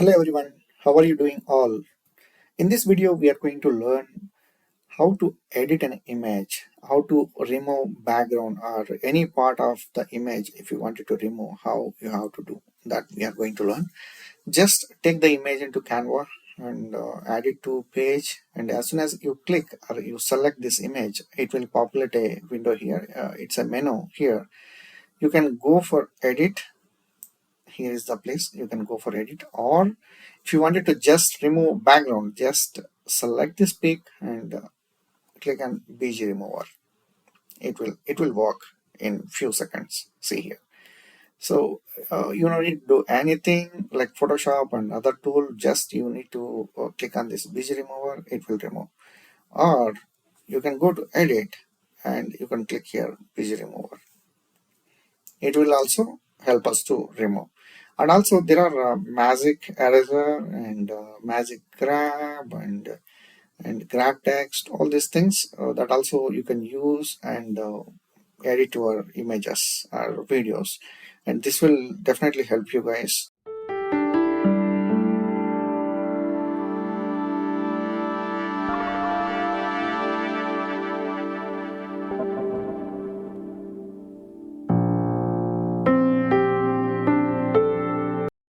Hello everyone, how are you doing all? In this video we are going to learn how to edit an image, how to remove background or any part of the image. If you wanted to remove, how you have to do that, we are going to learn. Just take the image into Canva and add it to page, and as soon as you click or you select this image, it will populate a window here. It's a menu here. You can go for edit. Here is the place you can go for edit, or if you wanted to just remove background, just select this pic and click on BG remover. It will work in few seconds. See here. So you don't need to do anything like Photoshop and other tool. Just you need to click on this BG remover. It will remove. Or you can go to edit and you can click here BG remover. It will also help us to remove. And also there are magic eraser and magic grab and grab text, all these things that also you can use and edit your images or videos, and this will definitely help you guys